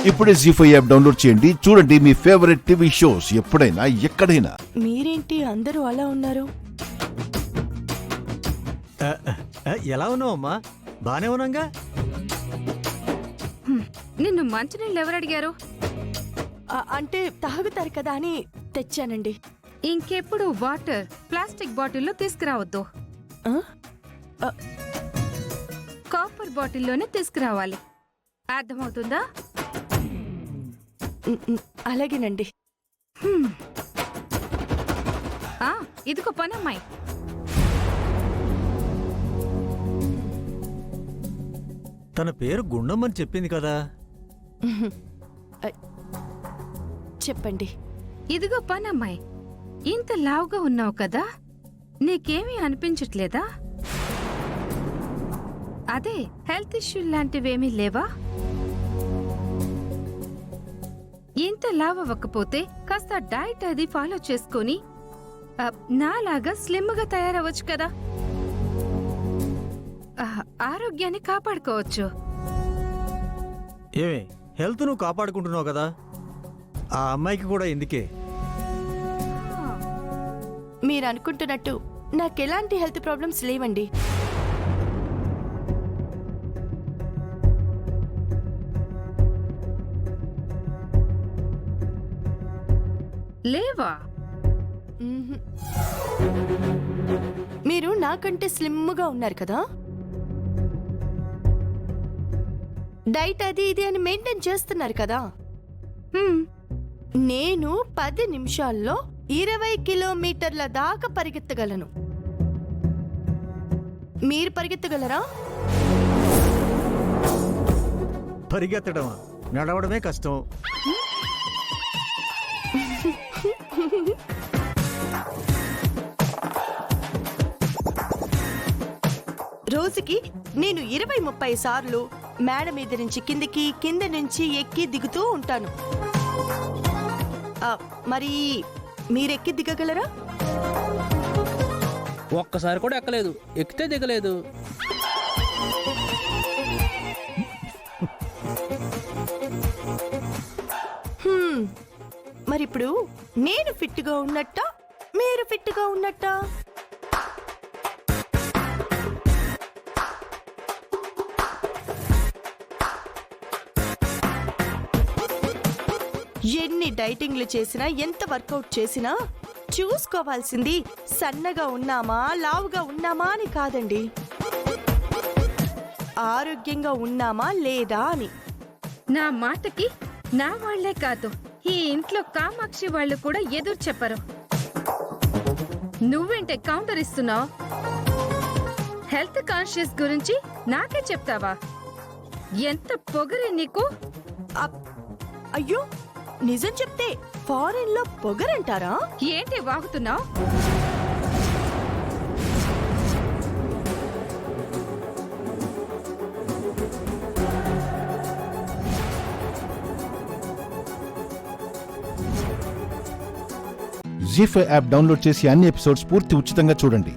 ఇప్పుడే జీ5 app download చేయండి. చూడండి మీ ఫేవరెట్ టీవీ షోస్ ఎప్పుడైనా ఎక్కడైనా. మీరేంటి అందరూ అలా ఉన్నారు? ఎలా ఉన్నావమ్మా? బానే ఉన్నాగా. నిన్ను మంచినీళ్ళు ఎవరు అడిగారు? అంటే తాగుతారు కదా అని తెచ్చానండి. ఇంకెప్పుడు వాటర్ ప్లాస్టిక్ బాటిల్లో తీసుకురావద్దు. కాపర్ బాటిల్లోనే తీసుకురావాలి. అర్థమవుతుందా? అలాగేనండి. ఇదిగో పనమ్మాయి. తన పేరు గుండమ్మని చెప్పింది కదా. చెప్పండి. ఇదిగో పనమ్మాయి, ఇంత లావుగా ఉన్నావు కదా, నీకేమీ అనిపించట్లేదా? అదే హెల్త్ ఇష్యూ లాంటివేమీ లేవా? ఇంత లావ్ అవ్వకపోతే కాస్త డైట్ అది ఫాలో చేసుకుని నాలాగా స్లిమ్గా తయారవచ్చు కదా. ఆరోగ్యాన్ని కాపాడుకోవచ్చు. ఏమే, హెల్త్ నువ్వు కాపాడుకుంటున్నావు కదా, ఆ అమ్మాయికి కూడా ఎందుకే? మీరు అనుకుంటున్నట్టు నాకెలాంటి హెల్త్ ప్రాబ్లమ్స్ లేవండి. లేవా? మీరు నాకంటే స్లిమ్గా ఉన్నారు కదా, డైట్ అది ఇది అని మెయింటైన్ చేస్తున్నారు కదా. నేను 10 నిమిషాల్లో 20 కిలోమీటర్ల దాకా పరిగెత్తగలను. మీరు పరిగెత్తగలరా? పరిగెత్తడమా? నడవడమే కష్టం. రోజుకి నేను 20-30 సార్లు మేడ మీద నుంచి కిందకి, కింద నుంచి ఎక్కి దిగుతూ ఉంటాను. మరి మీరెక్కి దిగగలరా? ఒక్కసారి కూడా ఎక్కలేదు, ఎక్కితే దిగలేదు. మరిప్పుడు నేను ఫిట్గా ఉన్నట్టా, మీరు ఫిట్గా ఉన్నట్టా? ఎన్ని డైటింగ్లు చేసినా, ఎంత వర్కౌట్ చేసినా చూసుకోవాల్సింది సన్నగా ఉన్నామా, లావుగా ఉన్నామా అని కాదండి, ఆరోగ్యంగా ఉన్నామా లేదా అని. నా మాటకి నా వాళ్లే కాదు, ఈ ఇంట్లో కామాక్షి వాళ్ళు కూడా ఎదురు చెప్పరు. నువ్వేంటే కౌంటర్ ఇస్తున్నావు? హెల్త్ కాన్షియస్ గురించి నాకే చెప్తావా? ఎంత పొగరే నీకు! అయ్యో, నిజం చెప్తే ఫారెన్ లో పొగరంటారా? ఏంటి వాగుతున్నావు? జీ5 యాప్ డౌన్లోడ్ చేసి అన్ని ఎపిసోడ్స్ పూర్తి ఉచితంగా చూడండి.